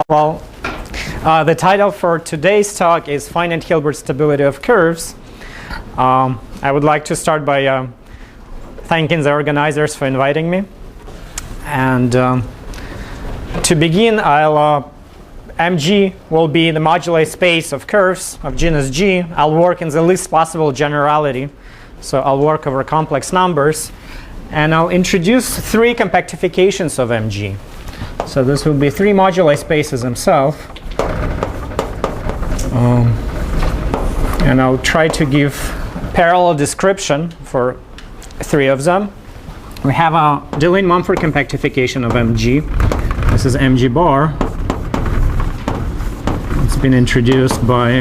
Well, the title for today's talk is Finite Hilbert Stability of Curves. I would like to start by thanking the organizers for inviting me. And to begin, MG will be the moduli space of curves of genus G. I'll work in the least possible generality. So I'll work over complex numbers. And I'll introduce three compactifications of MG. So this will be three moduli spaces themselves. And I'll try to give parallel description for three of them. We have a Deligne-Mumford compactification of MG. This is MG bar. It's been introduced by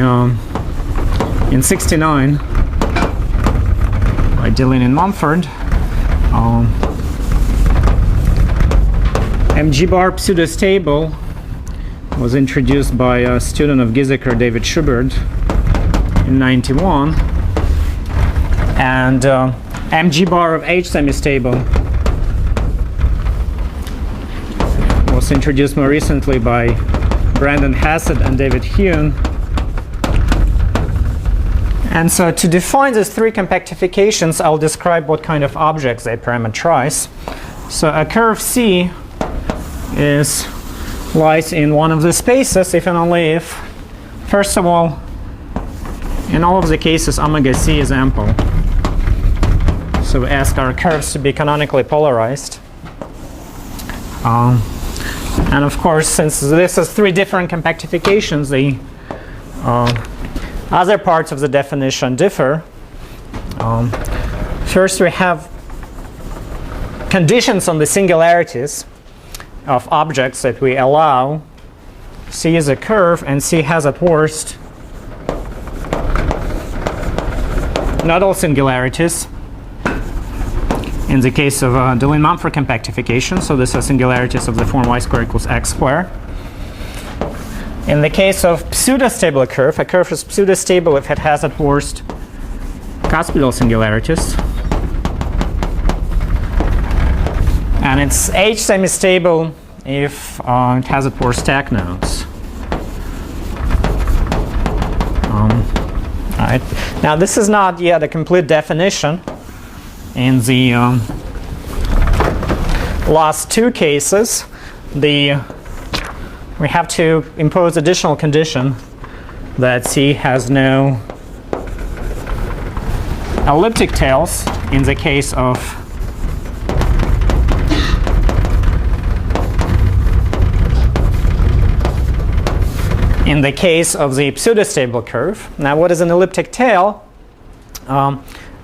in '69 by Deligne and Mumford. MG bar pseudostable was introduced by a student of Giesecker, David Schubert, in '91. And MG bar of H semistable was introduced more recently by Brandon Hassett and David Hune. And so to define these three compactifications, I'll describe what kind of objects they parameterize. So a curve C lies in one of the spaces if and only if, first of all, in all of the cases, omega C is ample. So we ask our curves to be canonically polarized. And of course, since this has three different compactifications, the other parts of the definition differ. First, we have conditions on the singularities of objects that we allow. C is a curve, and C has at worst not all singularities. In the case of Deligne-Mumford compactification, so this has singularities of the form y squared equals x squared. In the case of pseudostable curve, a curve is pseudostable if it has at worst Cospedal singularities. And it's H semistable if it has at worst stack nodes. All right. Now this is not yet a complete definition. In the last two cases, we have to impose additional condition that C has no elliptic tails in the case of the pseudostable curve. Now, what is an elliptic tail?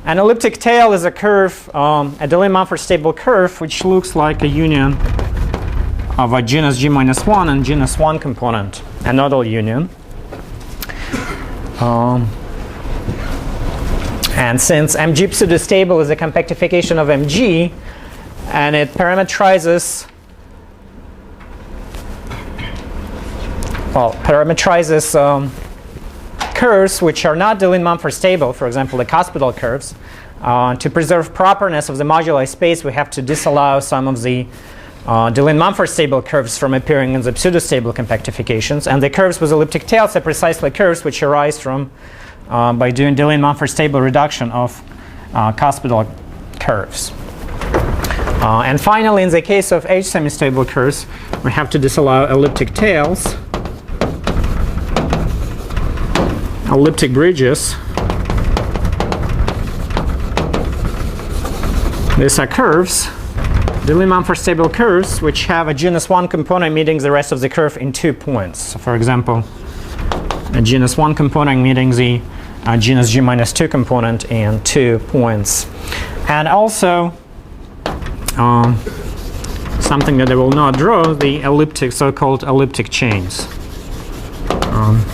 An elliptic tail is a curve, a Deligne-Mumford stable curve, which looks like a union of a genus G minus 1 and genus 1 component, a nodal union. And since MG pseudostable is a compactification of MG, and it parametrizes curves which are not Deligne-Mumford stable, for example, the Cospedal curves. To preserve properness of the moduli space, we have to disallow some of the Deligne-Mumford stable curves from appearing in the pseudostable compactifications. And the curves with elliptic tails are precisely curves which arise from by doing Deligne-Mumford stable reduction of Cospedal curves. And finally, in the case of H semistable curves, we have to disallow elliptic tails, elliptic bridges. These are curves, Deligne-Mumford stable curves, which have a genus 1 component meeting the rest of the curve in 2 points. So for example, a genus 1 component meeting the genus G minus 2 component in 2 points. And also, something that I will not draw, the so-called elliptic chains.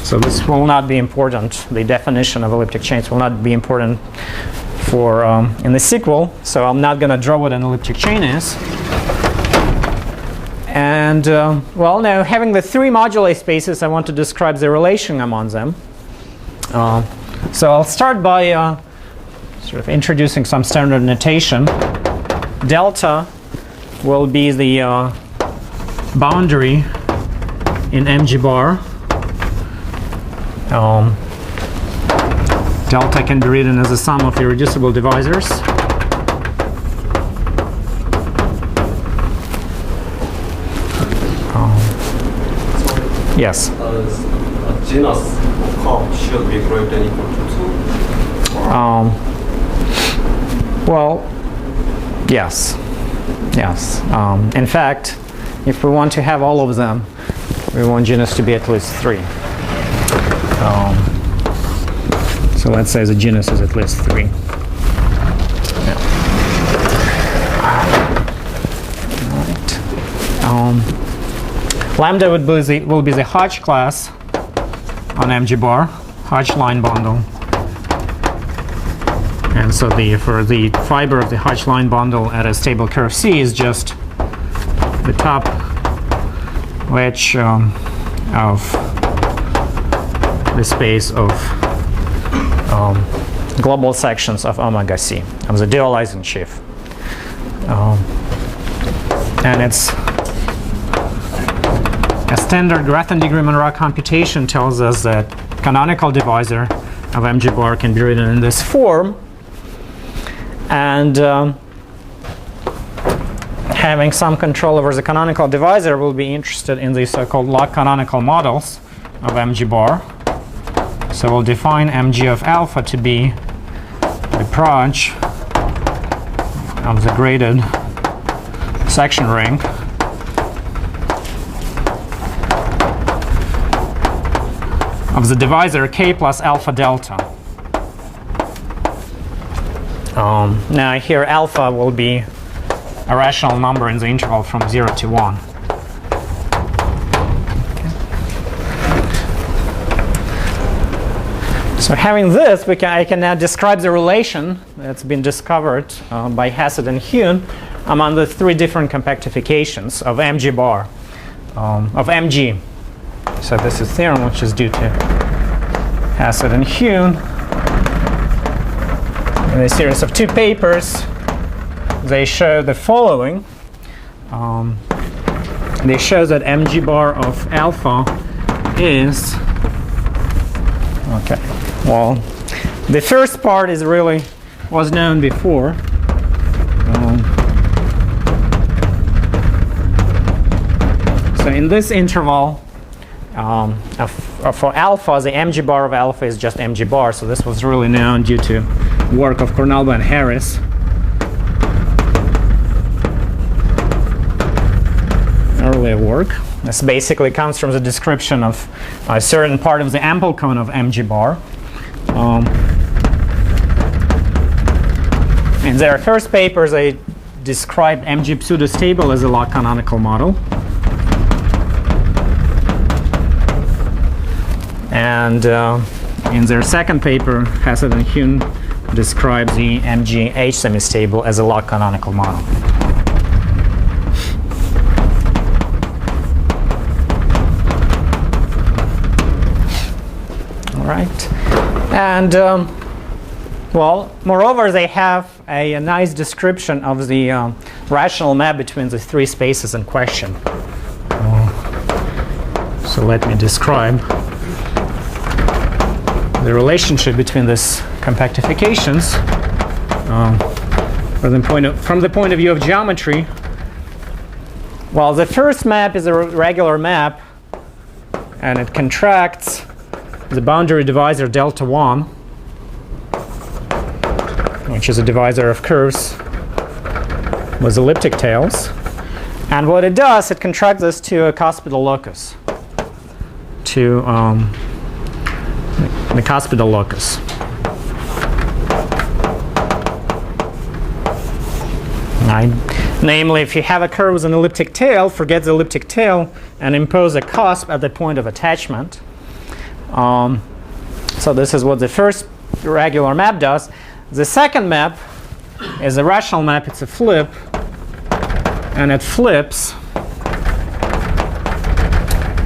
So this will not be important. The definition of elliptic chains will not be important for in the sequel. So I'm not going to draw what an elliptic chain is. And well, now having the three moduli spaces, I want to describe the relation among them. So I'll start by sort of introducing some standard notation. Delta will be the boundary in MG bar. Delta can be written as the sum of irreducible divisors. Yes. Genus of curve should be greater than equal to 2? Well, yes. Yes. In fact, if we want to have all of them, we want genus to be at least 3. So let's say the genus is at least 3. Yeah. Right. Lambda will be the Hodge class on MG bar, Hodge line bundle. And so for the fiber of the Hodge line bundle at a stable curve C is just the top wedge of the space of global sections of omega C, of the dualizing sheaf. And it's a standard Grattan degree Monroe computation tells us that canonical divisor of MG bar can be written in this form. And having some control over the canonical divisor, we'll be interested in the so-called log canonical models of MG bar. So we'll define MG of alpha to be the proj of the graded section ring of the divisor k plus alpha delta. Now here alpha will be a rational number in the interval from 0 to 1. So having this, I can now describe the relation that's been discovered by Hassett and Hune among the 3 different compactifications of MG bar, of MG. So this is theorem which is due to Hassett and Hune. In a series of 2 papers, they show the following. They show that MG bar of alpha is, okay, well, the first part is really was known before. So in this interval, for alpha, the MG bar of alpha is just MG bar. So this was really known due to work of Kornalba and Harris. Earlier work. This basically comes from the description of a certain part of the ample cone of MG bar. In their first papers, they described MG pseudostable as a log canonical model. And in their second paper, Hassett and Hune describes the MG H semistable as a log canonical model. All right. And well, moreover, they have a nice description of the rational map between the 3 spaces in question. So let me describe the relationship between these compactifications from the point of view of geometry. Well, the first map is a regular map, and it contracts the boundary divisor delta 1, which is a divisor of curves with elliptic tails. And what it does, it contracts this to a cospedal locus, to the cospedal locus. Namely, if you have a curve with an elliptic tail, forget the elliptic tail and impose a cosp at the point of attachment. So this is what the first regular map does. The second map is a rational map. It's a flip, and it flips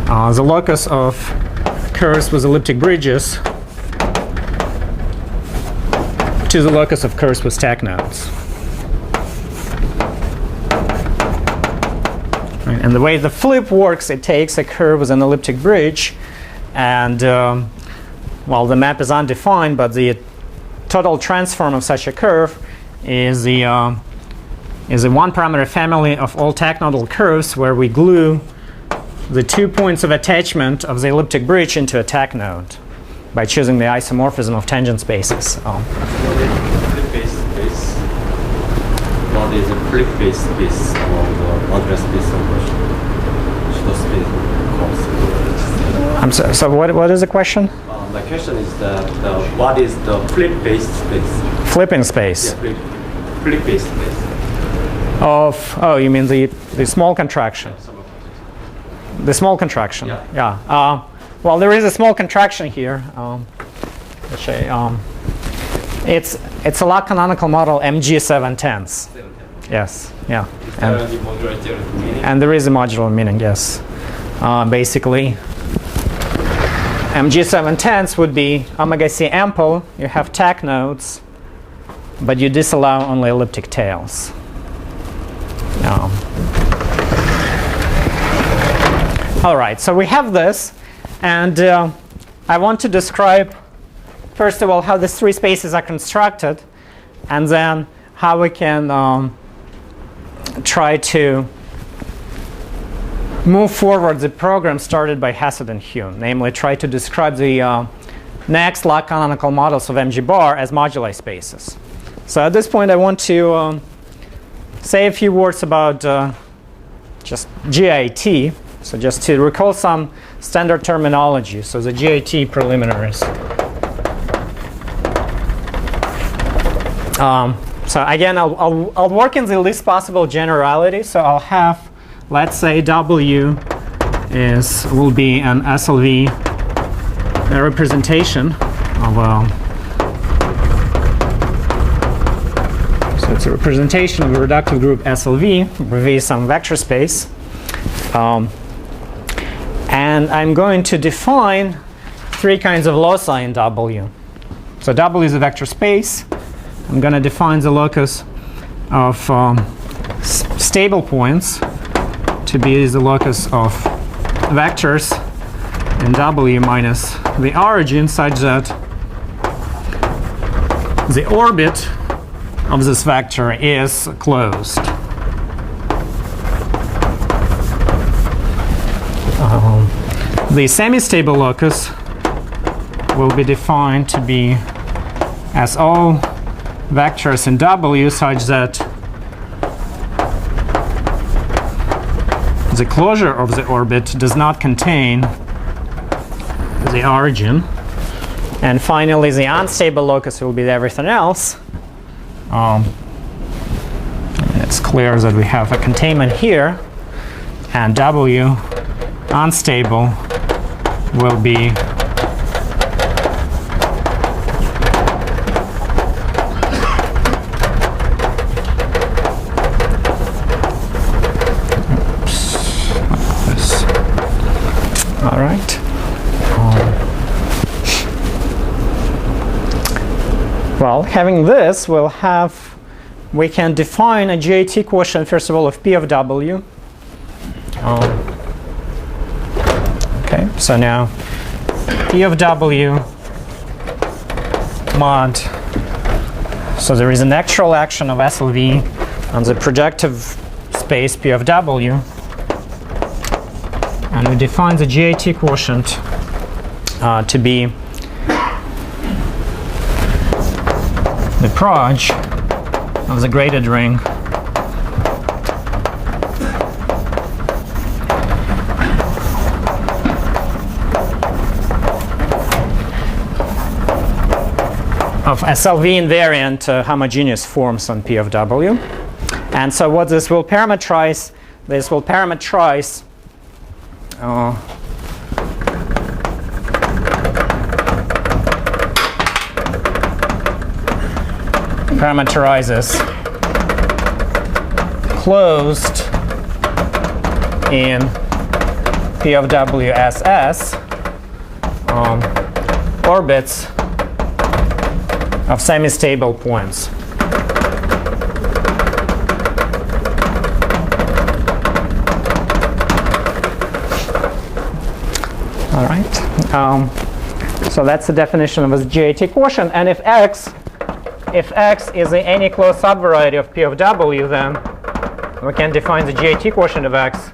the locus of curves with elliptic bridges to the locus of curves with stack nodes. And the way the flip works, it takes a curve with an elliptic bridge, and well, the map is undefined, but the total transform of such a curve is a one-parameter family of all tachnodal curves where we glue the 2 points of attachment of the elliptic bridge into a tach node by choosing the isomorphism of tangent spaces. Flip-based space. What is a flip-based space along the address space operation? I'm so what is the question? My question is that what is the flip-based space? Flipping space. Yeah, flip-based space. Oh, you mean the small contraction? The small contraction. Yeah. Well, there is a small contraction here. It's a log canonical model MG 7/10. Yes. Yeah. And there is a modular meaning. Yes. Basically, MG 7/10 would be omega C ample. You have tach nodes, but you disallow only elliptic tails. All right, so we have this, and I want to describe, first of all, how these three spaces are constructed, and then how we can try to move forward the program started by Hassett and Hume, namely try to describe the next log canonical models of MG bar as moduli spaces. So at this point, I want to say a few words about just GIT. So just to recall some standard terminology. So the GIT preliminaries. So again, I'll work in the least possible generality. So I'll have, let's say, W will be an SLV representation of so it's a representation of a reductive group SLV with some vector space. And I'm going to define three kinds of loci in W. So W is a vector space. I'm going to define the locus of stable points to be the locus of vectors in W minus the origin, such that the orbit of this vector is closed. The semi-stable locus will be defined to be as all vectors in W such that the closure of the orbit does not contain the origin. And finally, the unstable locus will be everything else. It's clear that we have a containment here, and W unstable will be all right. Well, having this, we can define a GIT quotient, first of all, of P of W. Okay, so now P of W mod, so there is an actual action of SLV on the projective space P of W, and we define the GIT quotient to be the proj of the graded ring of SLV invariant homogeneous forms on P of W. And so what this will parameterize, parameterizes closed in P of W as S orbits of semi-stable points. All right. So that's the definition of a GIT quotient. And if X is any closed subvariety of P of W, then we can define the GIT quotient of X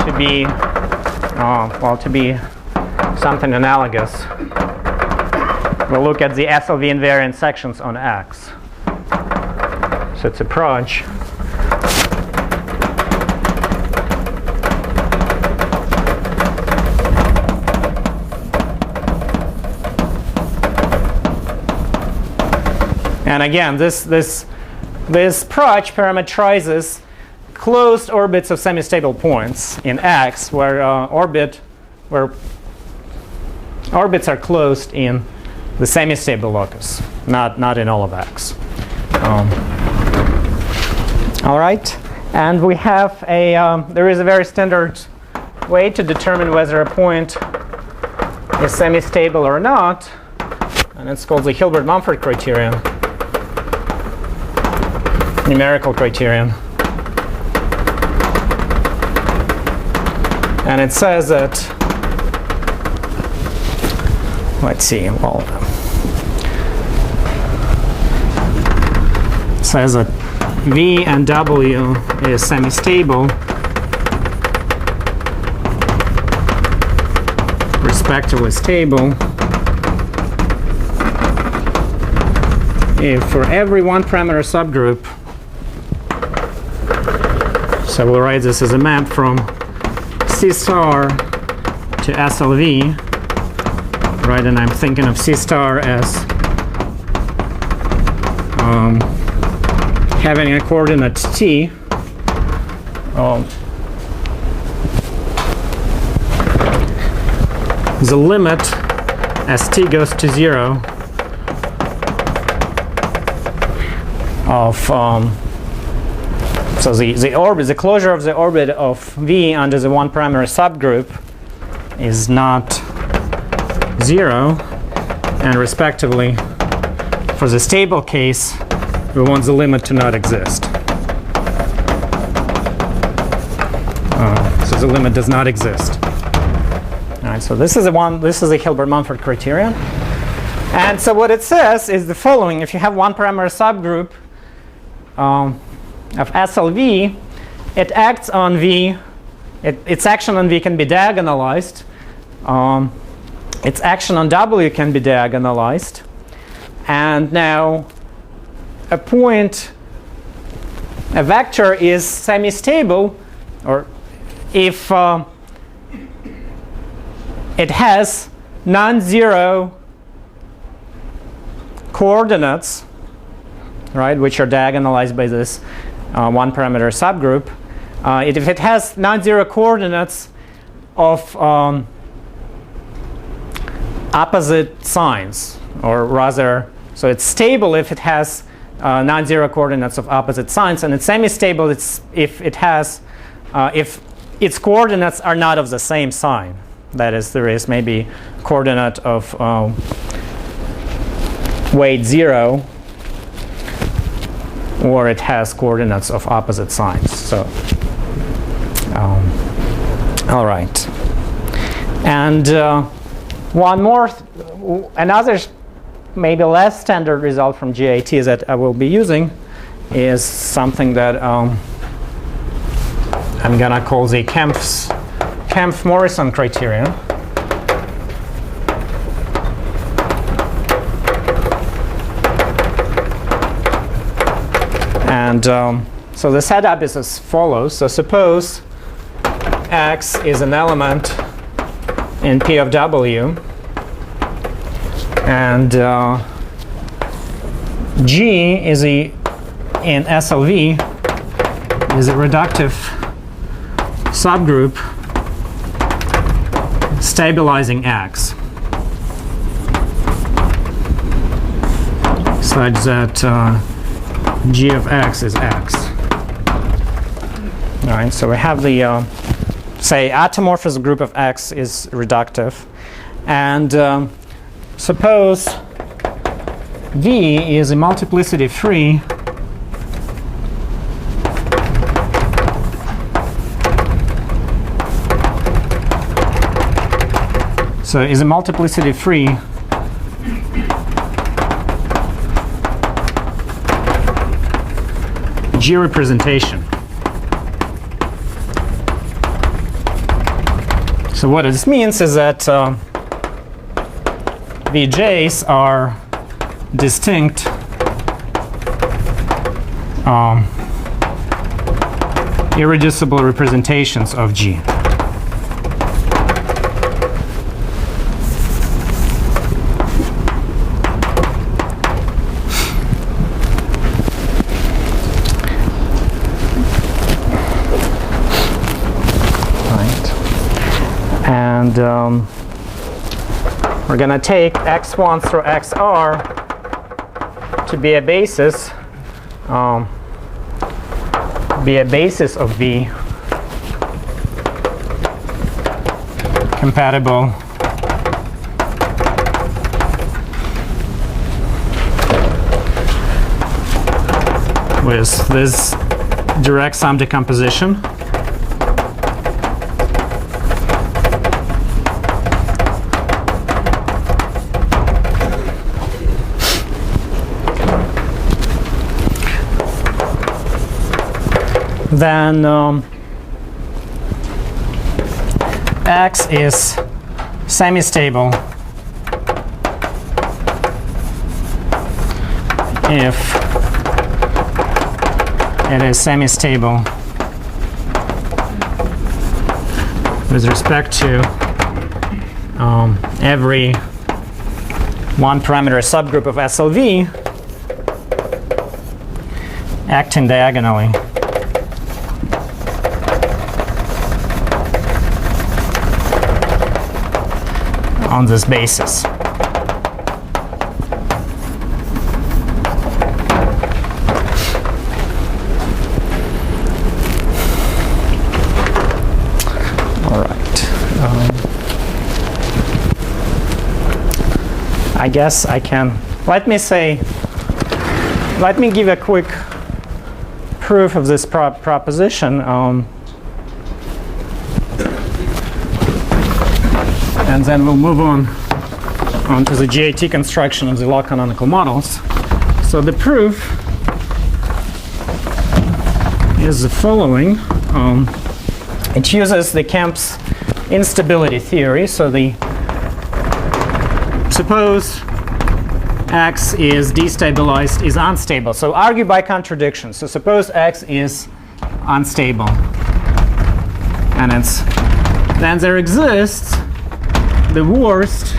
to be, to be something analogous. We'll look at the SLV invariant sections on X. So it's approach. And again, this approach parameterizes closed orbits of semi-stable points in X, where orbits are closed in the semi-stable locus, not in all of X. All right, and we have there is a very standard way to determine whether a point is semi-stable or not, and it's called the Hilbert-Mumford criterion, numerical criterion. And it says that, let's see, well, it says that V and W is semi-stable, respectively stable, if for every one parameter subgroup. So we'll write this as a map from C star to SLV, right? And I'm thinking of C star as having a coordinate t. The limit as t goes to 0 of so the orbit, the closure of the orbit of V under the one parameter subgroup is not 0, and respectively for the stable case we want the limit to not exist. So the limit does not exist. All right, so this is a Hilbert-Mumford criterion. And so what it says is the following: if you have one parameter subgroup of SLV, it acts on V, its action on V can be diagonalized, its action on W can be diagonalized, and now a vector is semi-stable, or if it has non-zero coordinates, right, which are diagonalized by this one parameter subgroup. If it has non-zero coordinates of opposite signs, or rather, so it's stable if it has non-zero coordinates of opposite signs, and it's semi-stable if its coordinates are not of the same sign. That is, there is maybe coordinate of weight 0, or it has coordinates of opposite signs. So, all right. And one more, another maybe less standard result from GIT that I will be using is something that I'm going to call the Kempf-Morrison criterion. And so the setup is as follows. So suppose X is an element in P of W, and G is in SLV is a reductive subgroup stabilizing X, such that G of X is X. All right, so we have the say automorphous group of X is reductive, and suppose V is a multiplicity free So is a multiplicity free G representation. So what this means is that VJs are distinct irreducible representations of G. And we're going to take x1 through xr to be a basis of V compatible with this direct sum decomposition. Then X is semi-stable if it is semi-stable with respect to every one-parameter subgroup of SLV acting diagonally. On this basis. All right. I guess I can. Let me give a quick proof of this proposition. And then we'll move on to the GIT construction of the log canonical models. So the proof is the following. It uses the Kemp's instability theory. So suppose X is destabilized, is unstable. So argue by contradiction. So suppose X is unstable, and then there exists the worst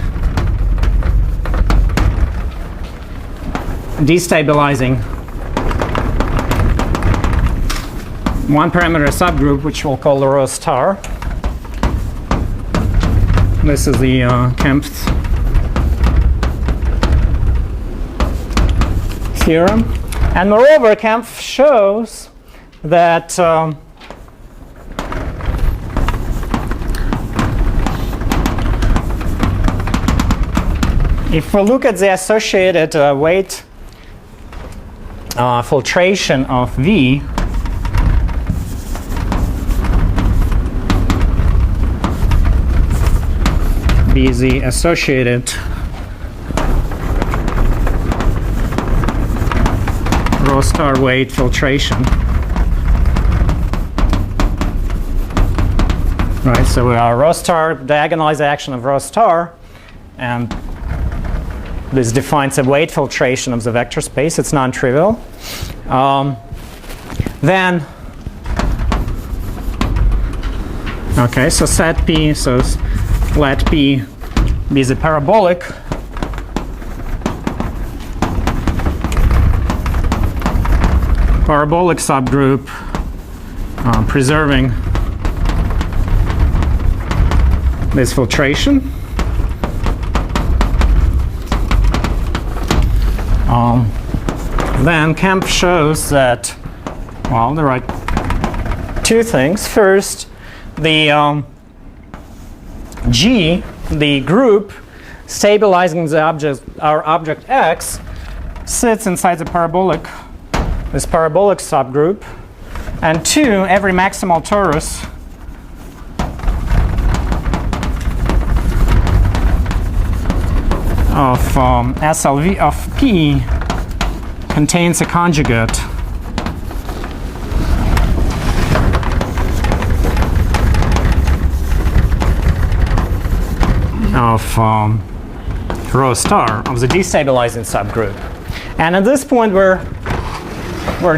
destabilizing one-parameter subgroup, which we'll call the rho star. This is the Kemp's theorem. And moreover, Kemp shows that if we look at the associated weight filtration of V, be the associated rho star weight filtration. Right, so we are rho star, diagonalize the action of rho star, and this defines a weight filtration of the vector space. It's non-trivial. Then, okay, so set P, so let P be the parabolic subgroup preserving this filtration. Then Kemp shows that, well, there are two things. First, the G, the group stabilizing the object, our object X, sits inside the this parabolic subgroup. And two, every maximal torus of SLV of P contains a conjugate of rho star of the destabilizing subgroup. And at this point we're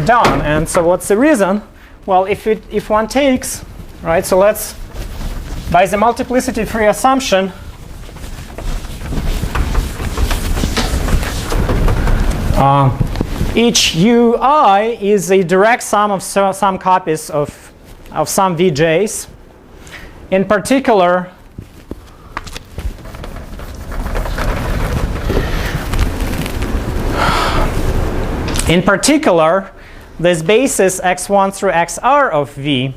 done. And so what's the reason? Well, if one takes, right, so let's, by the multiplicity-free assumption, each ui is a direct sum of some copies of some vj's. In particular, this basis x1 through xr of v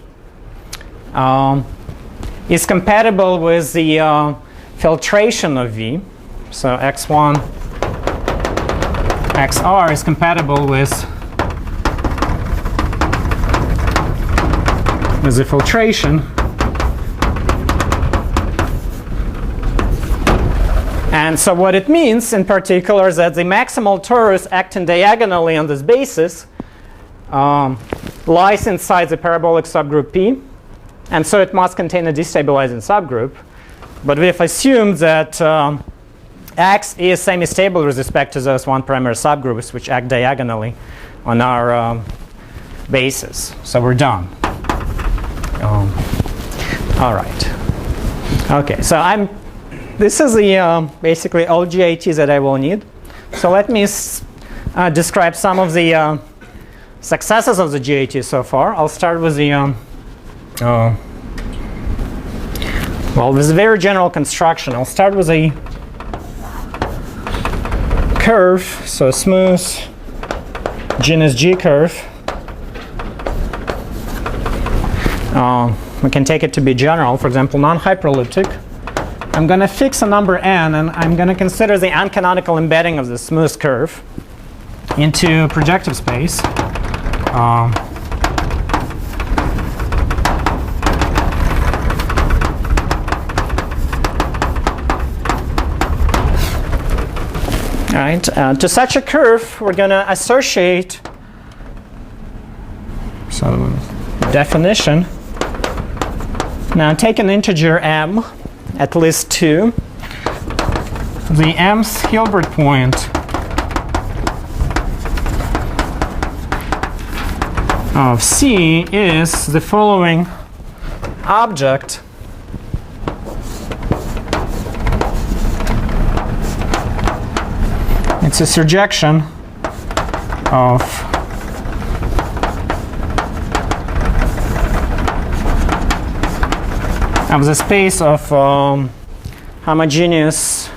is compatible with the filtration of v. So x1, xr is compatible with the filtration. And so what it means in particular is that the maximal torus acting diagonally on this basis lies inside the parabolic subgroup P, and so it must contain a destabilizing subgroup. But we've assumed that X is semi-stable with respect to those one-parameter subgroups which act diagonally on our basis. So we're done. All right. Okay. So this is the basically all GITs that I will need. So let me describe some of the successes of the GIT so far. I'll start with the well, this is a very general construction. I'll start with a curve, so a smooth genus G curve. We can take it to be general, for example, non-hyperelliptic. I'm going to fix a number n, and I'm going to consider the uncanonical embedding of the smooth curve into projective space. All right. To such a curve, we're going to associate. So, definition. Now, take an integer m, at least 2. The m's Hilbert point of C is the following object. It's a surjection of the space of homogeneous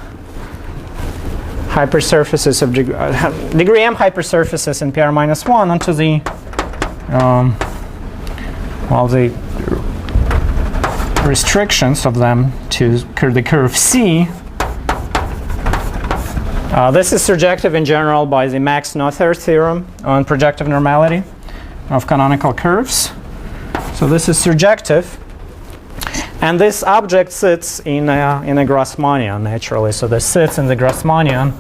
hypersurfaces of degree m hypersurfaces in PR-1 onto the the restrictions of them to the curve C. This is surjective in general by the Max-Noether theorem on projective normality of canonical curves. So this is surjective. And this object sits in a Grassmannian, naturally. So this sits in the Grassmannian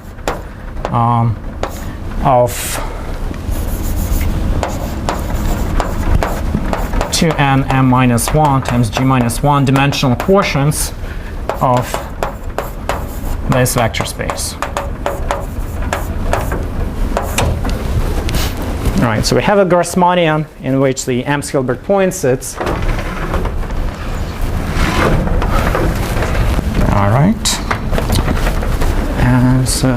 of 2n m minus 1 times g minus 1 dimensional quotients of this vector space. All right, so we have a Grassmannian in which the m's Hilbert point sits. All right, and so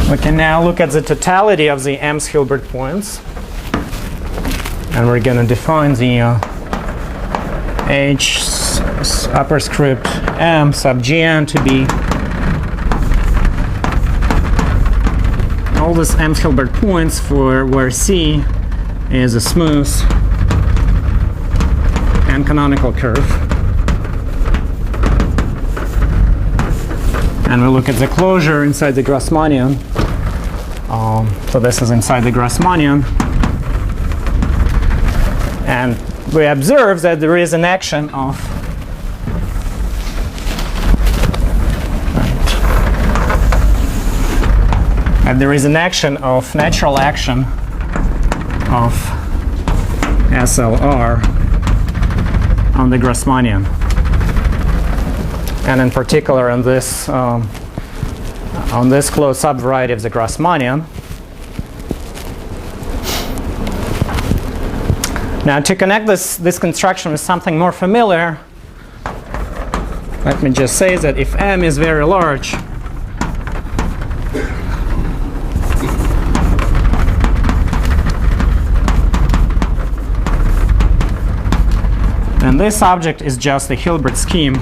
we can now look at the totality of the m's Hilbert points, and we're going to define the h upper script m sub gn to be all these m's Hilbert points for where C is a smooth and canonical curve. And we look at the closure inside the Grassmannian So this is inside the Grassmannian. And we observe that there is an action of natural action of SLR on the Grassmannian, and in particular on this closed subvariety of the Grassmannian. Now, to connect this construction with something more familiar, let me just say that if M is very large, then this object is just the Hilbert scheme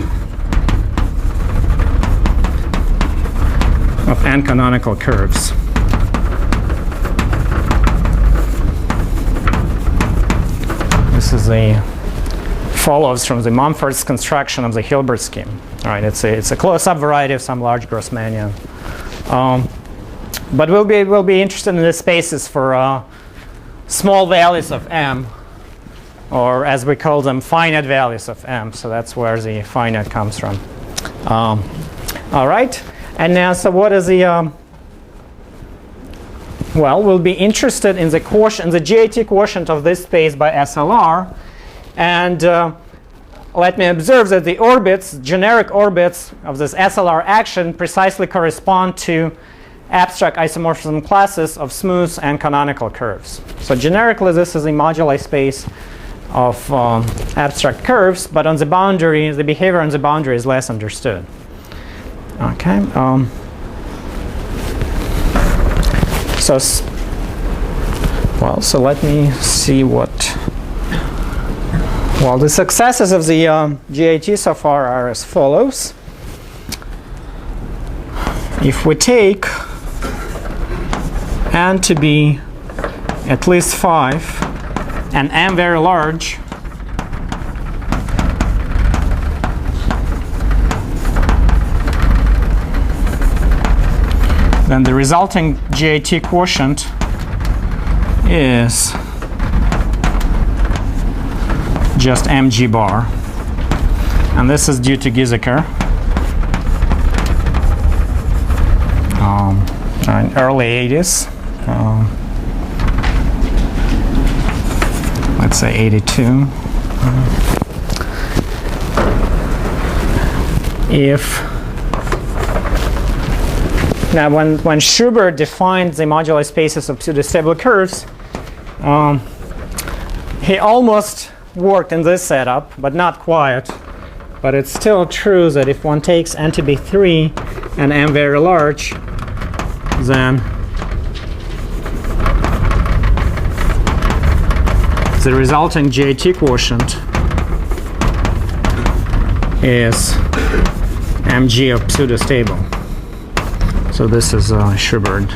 of n-canonical curves. This follows from the Mumford's construction of the Hilbert scheme. All right, it's a closed subvariety of some large Grassmannian. But we'll be interested in the spaces for small values of M, or as we call them, finite values of M. So that's where the finite comes from. All right, and now, so what is the? Well, we'll be interested in the quotient, the GIT quotient of this space by SLR, and let me observe that the orbits, generic orbits of this SLR action, precisely correspond to abstract isomorphism classes of smooth and canonical curves. So generically, this is a moduli space of abstract curves, but on the boundary, the behavior on the boundary is less understood. Okay. So let me see what. Well, the successes of the GIT so far are as follows. If we take n to be at least 5 and m very large, then the resulting GIT quotient is just mg bar. And this is due to Giesecke in early 80s. Let's say 82. Now, when Schubert defined the moduli spaces of pseudo-stable curves, he almost worked in this setup, but not quite. But it's still true that if one takes n to be 3 and m very large, then the resulting GIT quotient is mg of pseudo-stable. So this is Schubert.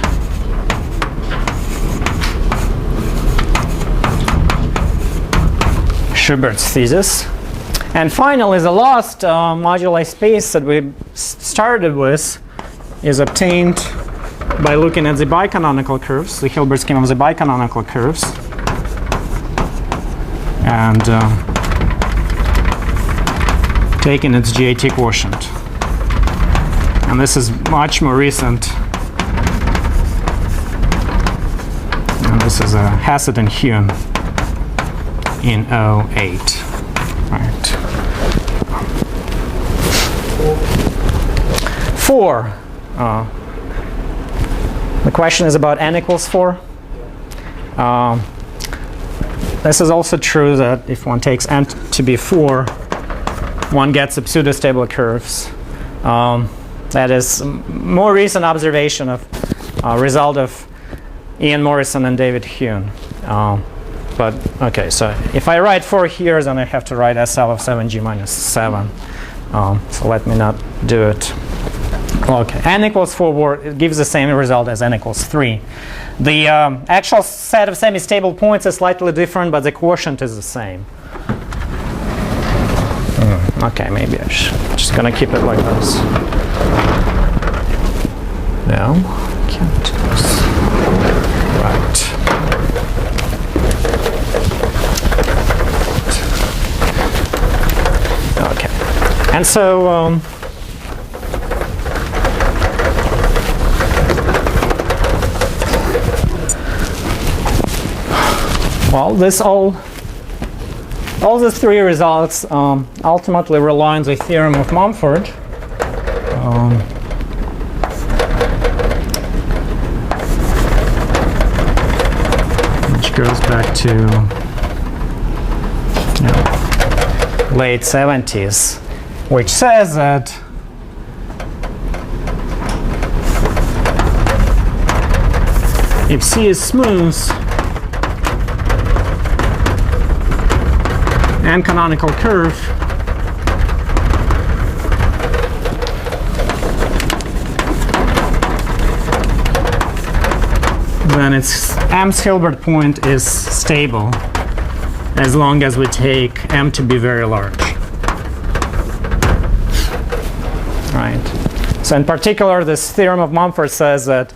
Schubert's thesis. And finally, the last moduli space that we started with is obtained by looking at the bicanonical curves, the Hilbert scheme of the bicanonical curves, and taking its GIT quotient. And this is much more recent. And this is a Hassett and Hume in 08. Right. 4. The question is about n equals 4. This is also true that if one takes n to be 4, one gets the pseudo-stable curves. That is a more recent observation of result of Ian Morrison and David Hume. But okay, so if I write 4 here, then I have to write SL of 7g minus 7. So let me not do it. Okay, n equals 4 it gives the same result as n equals 3. The actual set of semi-stable points is slightly different, but the quotient is the same. Okay, maybe I'm just going to keep it like this. No, can't do this. And so well, all the three results ultimately rely on the theorem of Mumford. Which goes back to late 70s, which says that if C is smooth and canonical curve, then its M's Hilbert point is stable as long as we take M to be very large. Right. So in particular, this theorem of Mumford says that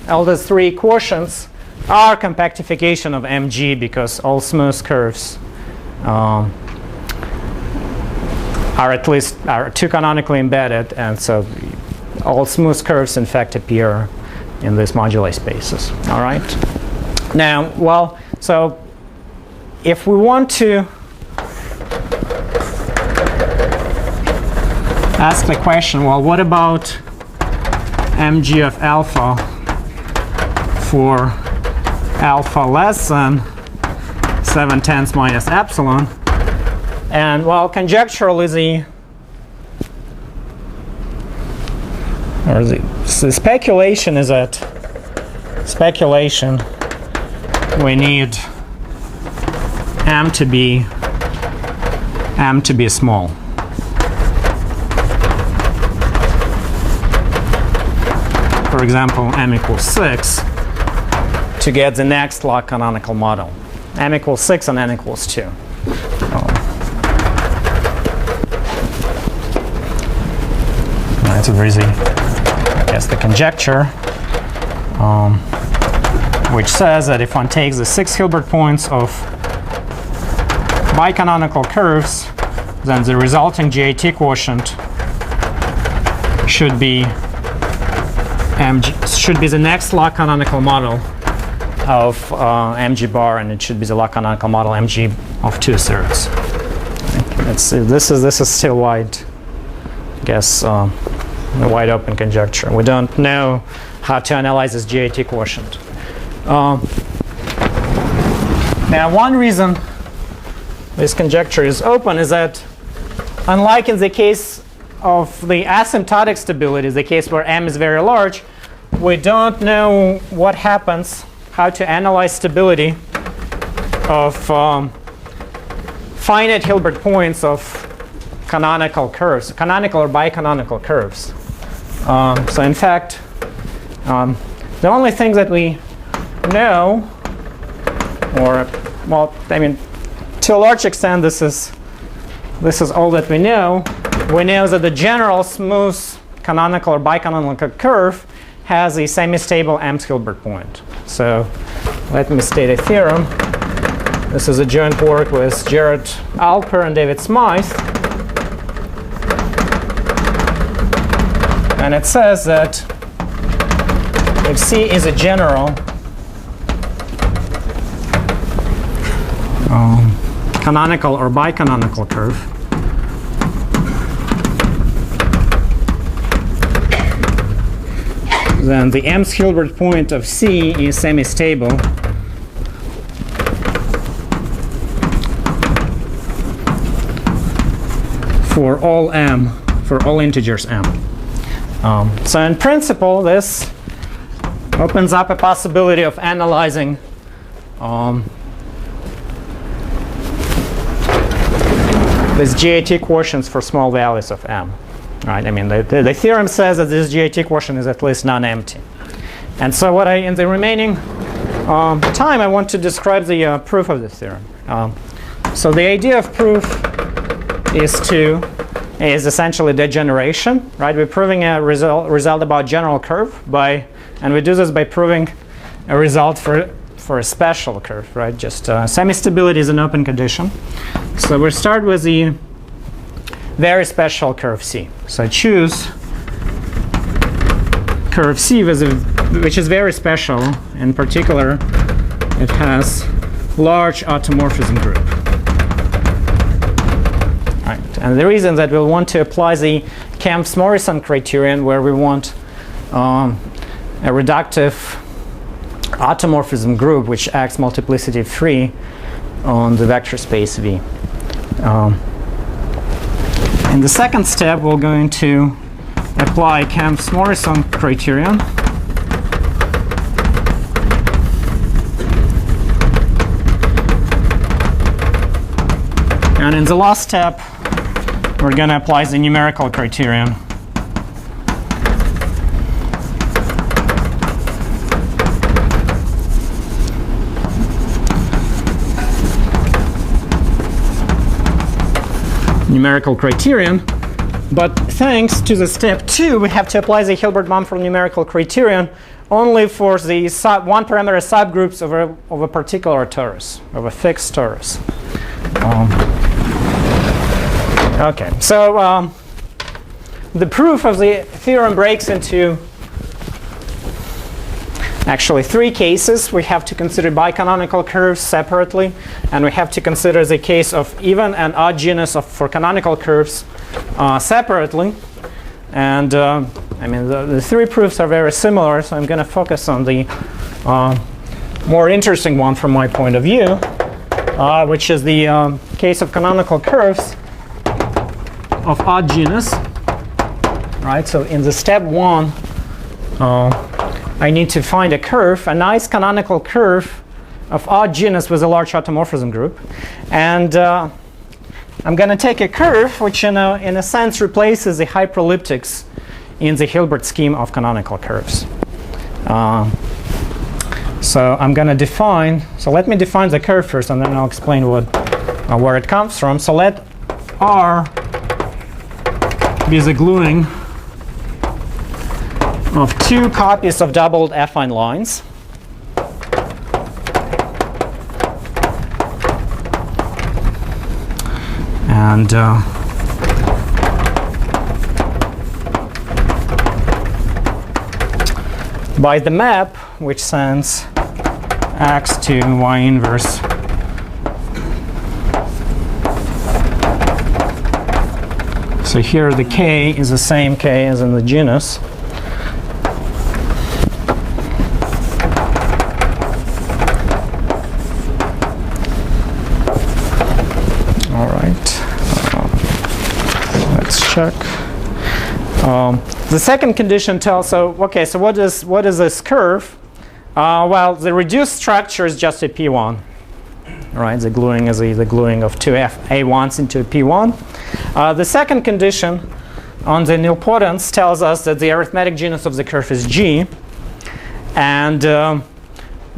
all the three quotients are compactification of Mg because all smooth curves are two canonically embedded, and so all smooth curves in fact appear in these moduli spaces. All right. Now, well, so if we want to ask the question, well, what about Mg of alpha for alpha less than 7/10 minus epsilon? And well, conjecturally the speculation is that we need M to be small. For example, M equals 6 to get the next log canonical model. M equals 6 and N equals 2. That's a very easy, I guess, the conjecture, which says that if one takes the 6 Hilbert points of bicanonical curves, then the resulting GIT quotient should be the next log canonical model of Mg bar, and it should be the log canonical model Mg of 2/3. Let's see. This is still wide, I guess, a wide open conjecture. We don't know how to analyze this GIT quotient. Now, one reason this conjecture is open is that, unlike in the case of the asymptotic stability, the case where M is very large, we don't know what happens, how to analyze stability of finite Hilbert points of canonical curves, canonical or bicanonical curves. So in fact, the only thing that we know, or well, I mean, to a large extent, this is all that we know. We know that the general smooth canonical or bicanonical curve has a semi-stable M's Hilbert point. So let me state a theorem. This is a joint work with Jared Alper and David Smythe. And it says that if C is a general canonical or bicanonical curve, then the M's Hilbert point of C is semi-stable for all M, for all integers M. So in principle, this opens up a possibility of analyzing these GIT quotients for small values of M. Right? I mean, the theorem says that this GIT quotient is at least non-empty. And so what in the remaining time, I want to describe the proof of this theorem. So the idea of proof is essentially degeneration, right? We're proving a result about general curve and we do this by proving a result for a special curve, right? Just semi-stability is an open condition. So we start with the very special curve C. So I choose curve C, which is very special. In particular, it has large automorphism group. Right. And the reason that we'll want to apply the Kempf-Morrison criterion, where we want a reductive automorphism group which acts multiplicity free on the vector space V. In the second step, we're going to apply Kempf-Morrison criterion. And in the last step, we're going to apply the numerical criterion. Numerical criterion, but thanks to the step 2, we have to apply the Hilbert-Mumford numerical criterion only for the one-parameter subgroups of a particular torus, of a fixed torus. Okay, so the proof of the theorem breaks into actually 3 cases. We have to consider bicanonical curves separately, and we have to consider the case of even and odd genus for canonical curves separately. And I mean, the 3 proofs are very similar, so I'm going to focus on the more interesting one from my point of view, which is the case of canonical curves of odd genus. Right, so in the step 1, I need to find a curve, a nice canonical curve of odd genus with a large automorphism group. And I'm going to take a curve which in a sense replaces the hyperelliptics in the Hilbert scheme of canonical curves. So I'm going to define, so let me define the curve first, and then I'll explain where it comes from. So let R be the gluing of 2 copies of doubled affine lines. And by the map, which sends x to y inverse so here the k is the same k as in the genus. All right, let's check. The second condition tells, so what is this curve? Well, the reduced structure is just a P1. Right, the gluing is the gluing of 2 A1s into a P1. The second condition on the nilpotence tells us that the arithmetic genus of the curve is G. And the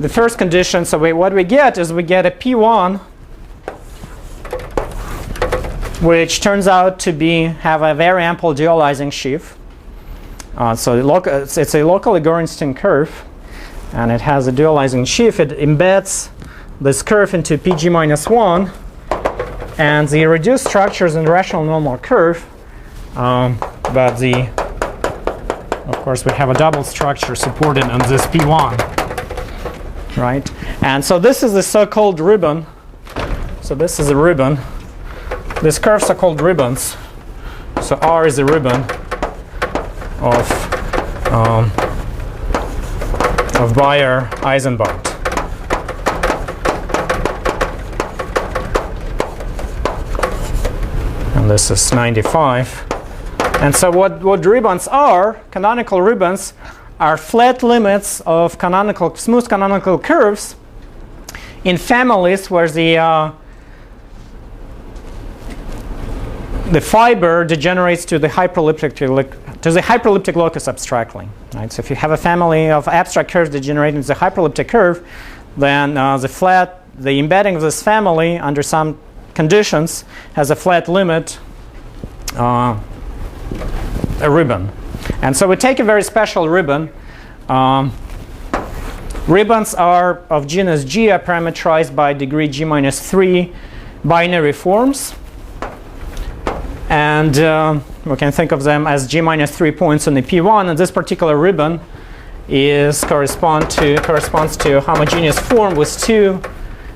first condition, so what we get is we get a P1 which turns out to have a very ample dualizing sheaf. So it's a locally Gorenstein curve, and it has a dualizing sheaf. It embeds this curve into PG-1, and the reduced structure is in the rational normal curve, but of course we have a double structure supported on this P1, right? And so this is the so-called ribbon. So this is a ribbon. These curves are called ribbons. So R is a ribbon of Bayer-Eisenbart. And this is 95. And so what ribbons are, canonical ribbons, are flat limits of smooth canonical curves in families where the fiber degenerates to the hyperelliptic locus abstractly. Right? So if you have a family of abstract curves degenerating to the hyperelliptic curve, then the embedding of this family under some conditions has a flat limit, a ribbon. And so we take a very special ribbon. Ribbons are of genus G, are parametrized by degree G-3 binary forms. And we can think of them as G minus 3 points on the P1, and this particular ribbon corresponds to a homogeneous form with 2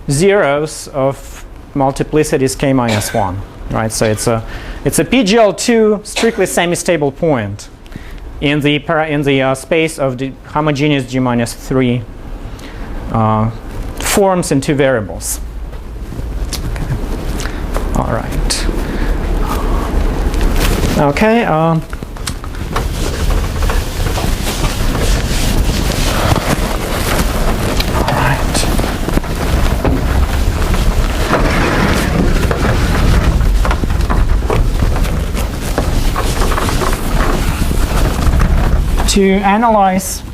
zeros of multiplicities k minus 1. Right? So it's a PGL2 strictly semi-stable point in the space of the homogeneous G minus 3 forms in 2 variables. Okay. All right. Okay. All right. To analyze.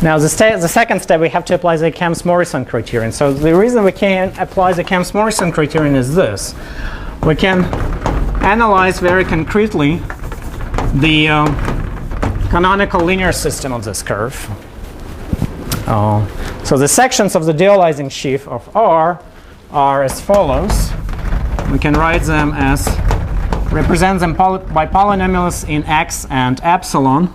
Now, the second step, we have to apply the Kamps-Morrison criterion. So the reason we can apply the Kamps-Morrison criterion is this. We can analyze very concretely the canonical linear system of this curve. So the sections of the dualizing sheaf of R are as follows. We can write them as, represent them by polynomials in X and epsilon,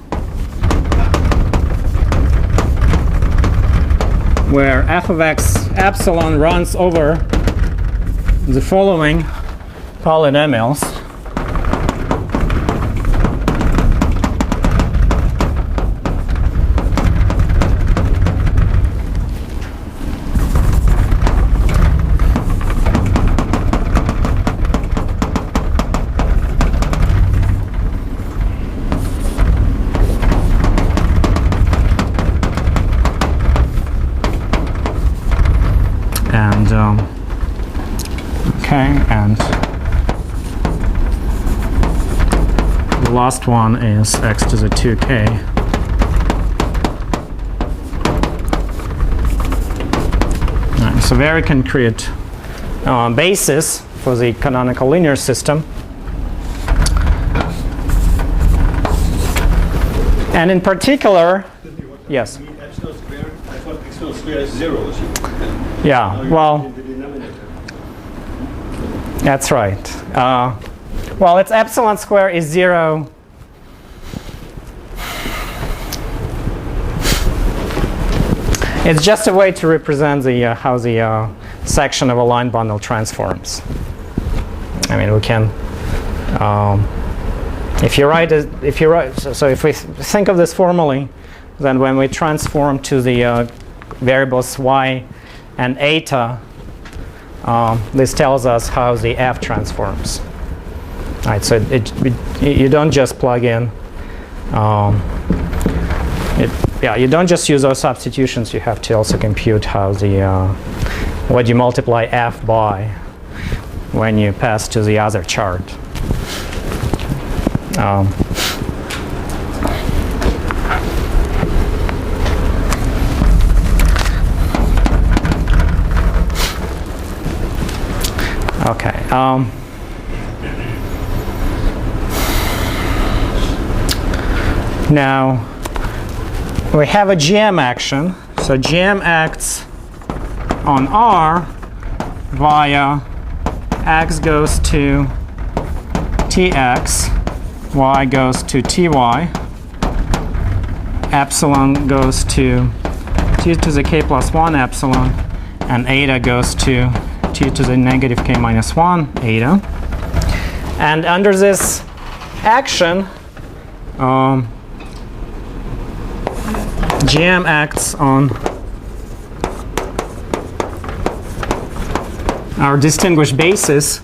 where f of x epsilon runs over the following polynomials. And the last one is x to the 2k. Right, so very concrete basis for the canonical linear system. And in particular, yes? Epsilon squared, I thought epsilon squared is 0. Yeah, well, that's right. Well, its epsilon square is 0. It's just a way to represent the how the section of a line bundle transforms. I mean, we can, if we think of this formally, then when we transform to the variables y and eta, this tells us how the f transforms. Right, so you don't just plug in. You don't just use those substitutions. You have to also compute how the what you multiply f by when you pass to the other chart. Okay. Now we have a GM action. So GM acts on R via x goes to tx, y goes to ty, epsilon goes to t to the k plus 1 epsilon, and eta goes to t to the negative k minus 1 eta. And under this action, GM acts on our distinguished basis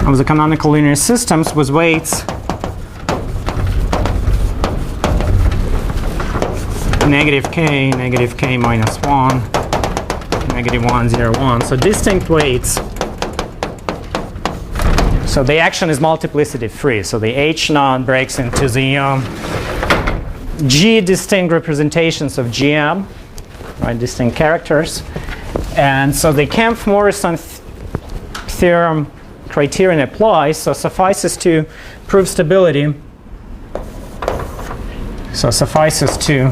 of the canonical linear systems with weights negative k minus 1, negative 1, 0, 1. So distinct weights. So the action is multiplicity free. So the H naught breaks into the G distinct representations of GM, right? Distinct characters. And so the Kamps-Morrison theorem criterion applies. So suffices to prove stability. So suffices to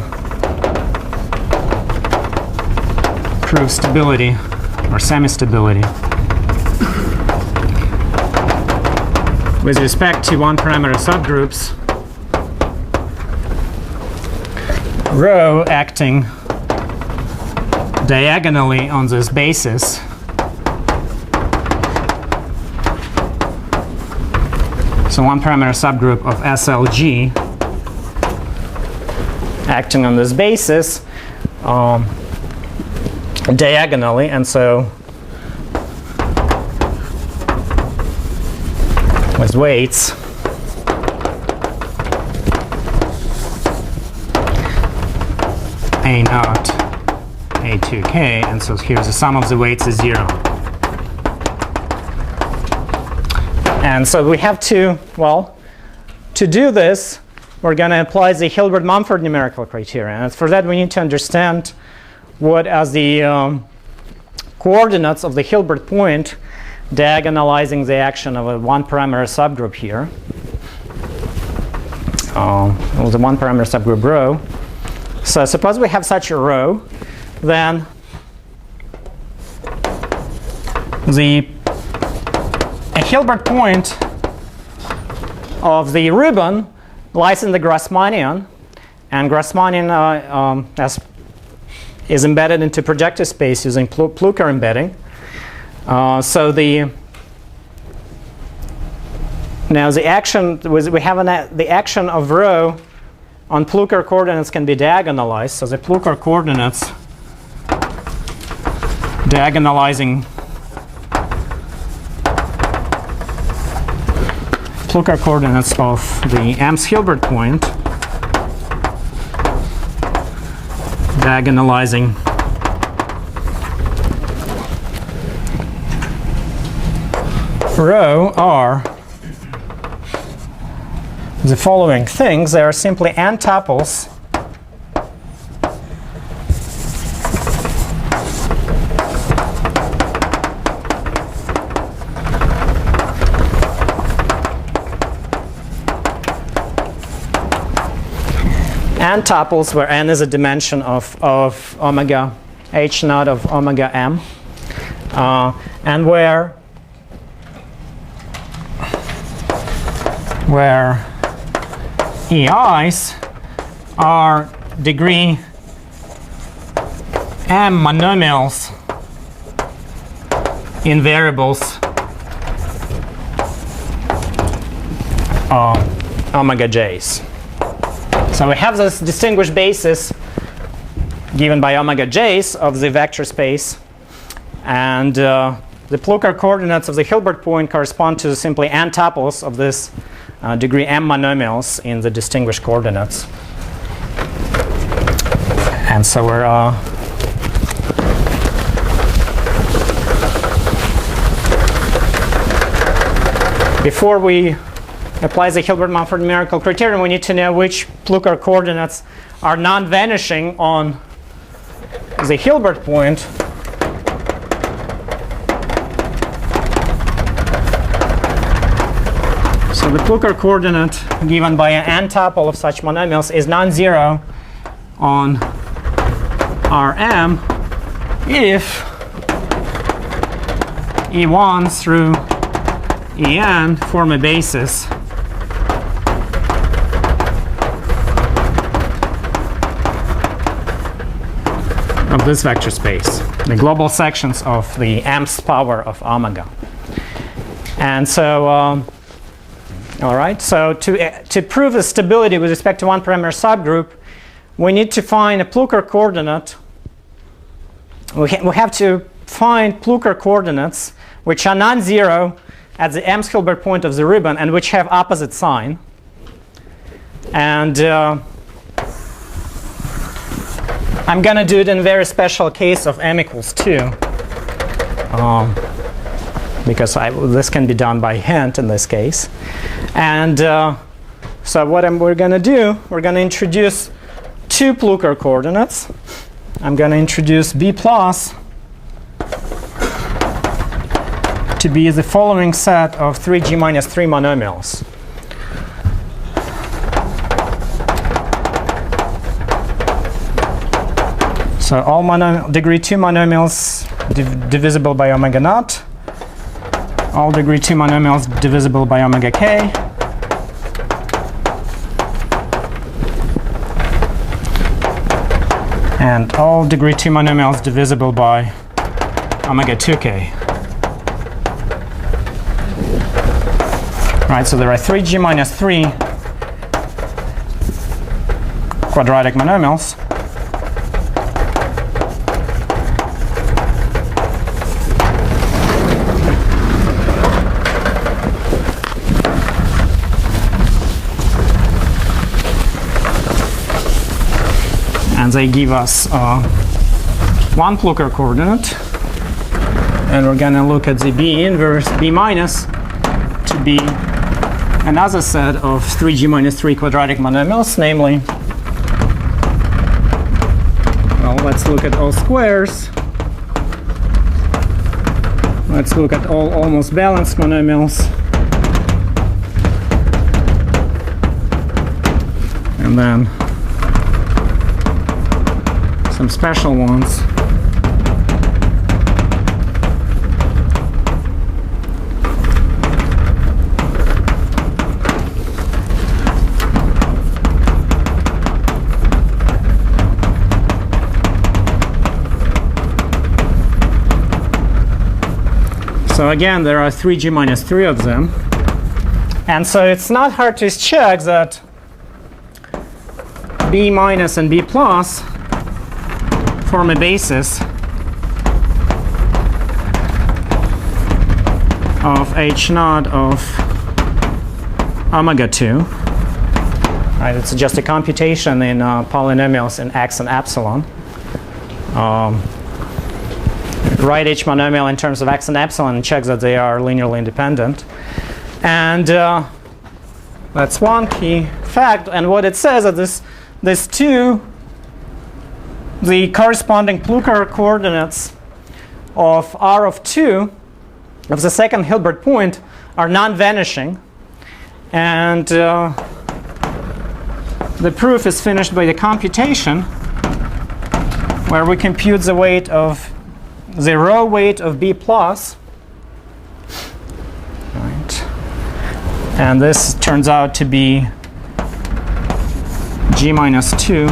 prove stability or semi-stability with respect to one parameter subgroups, rho acting diagonally on this basis so one parameter subgroup of SLG acting on this basis diagonally, and so with weights A naught, A2k, and so here's the sum of the weights is 0. And so we have to, well, to do this, we're going to apply the Hilbert-Mumford numerical criterion. And for that, we need to understand what as the coordinates of the Hilbert point diagonalizing the action of a one parameter subgroup here. The one parameter subgroup rho. So suppose we have such a rho, then a Hilbert point of the ribbon lies in the Grassmannian, and Grassmannian is embedded into projective space using Plücker embedding. So now the action we have the action of rho on Plücker coordinates can be diagonalized. So the Plücker coordinates diagonalizing Plücker coordinates of the Am's-Hilbert point diagonalizing rho are the following things. They are simply n-tuples n-tuples where n is a dimension of omega h naught of omega m, and where EIs are degree m monomials in variables omega j's. So we have this distinguished basis given by omega j's of the vector space, and the Plücker coordinates of the Hilbert point correspond to simply n-tuples of this degree m monomials in the distinguished coordinates. And so we're before we apply the Hilbert-Mumford numerical criterion, we need to know which Plücker coordinates are non-vanishing on the Hilbert point. So the Plücker coordinate given by an n-tuple of such monomials is non-zero on Rm if E1 through En form a basis of this vector space, the global sections of the m's power of omega. And so, all right, so to prove the stability with respect to one parameter subgroup, we need to find a Plücker coordinate. We have to find Plücker coordinates which are non-zero at the Am's-Hilbert point of the ribbon and which have opposite sign. And I'm going to do it in a very special case of m equals 2, because this can be done by hint in this case. And so what we're going to do, we're going to introduce two Plücker coordinates. I'm going to introduce B plus to be the following set of 3g minus 3 monomials. So all degree 2 monomials divisible by omega naught all degree 2 monomials divisible by omega k. And all degree 2 monomials divisible by omega 2k. Right, so there are 3g minus 3 quadratic monomials. And they give us one Plucker coordinate. And we're going to look at the B inverse, B minus, to be another set of 3g minus 3 quadratic monomials, namely, well, let's look at all squares. Let's look at all almost balanced monomials. And then some special ones. So again, there are 3g minus 3 of them. And so it's not hard to check that B minus and B plus form a basis of H naught of omega 2. Right, it's just a computation in polynomials in x and epsilon. Write each monomial in terms of x and epsilon and check that they are linearly independent. And that's one key fact. And what it says is this two, the corresponding Plucker coordinates of R of 2 of the second Hilbert point are non-vanishing. And the proof is finished by the computation where we compute the weight of the row weight of B plus. Right. And this turns out to be G minus 2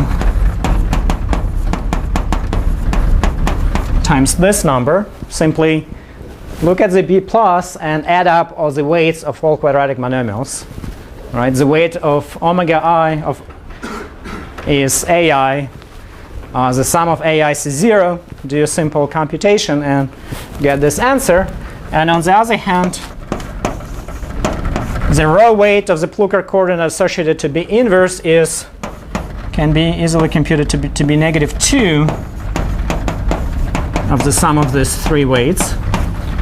times this number. Simply look at the B plus and add up all the weights of all quadratic monomials. Right? The weight of omega I is AI. The sum of AI is 0. Do a simple computation and get this answer. And on the other hand, the row weight of the Plucker coordinate associated to B inverse can be easily computed to be negative 2 of the sum of these three weights.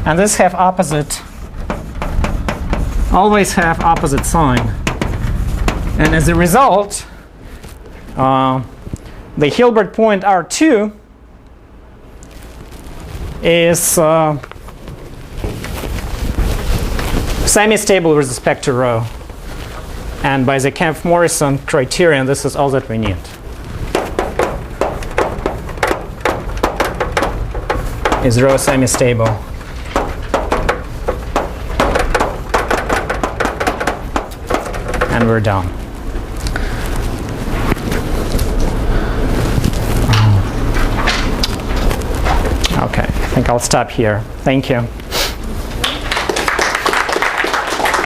And this have opposite, always have opposite sign. And as a result, the Hilbert point R2 is semi-stable with respect to rho. And by the Kempf-Morrison criterion, this is all that we need. Is rho semi-stable? And we're done. Okay, I think I'll stop here. Thank you.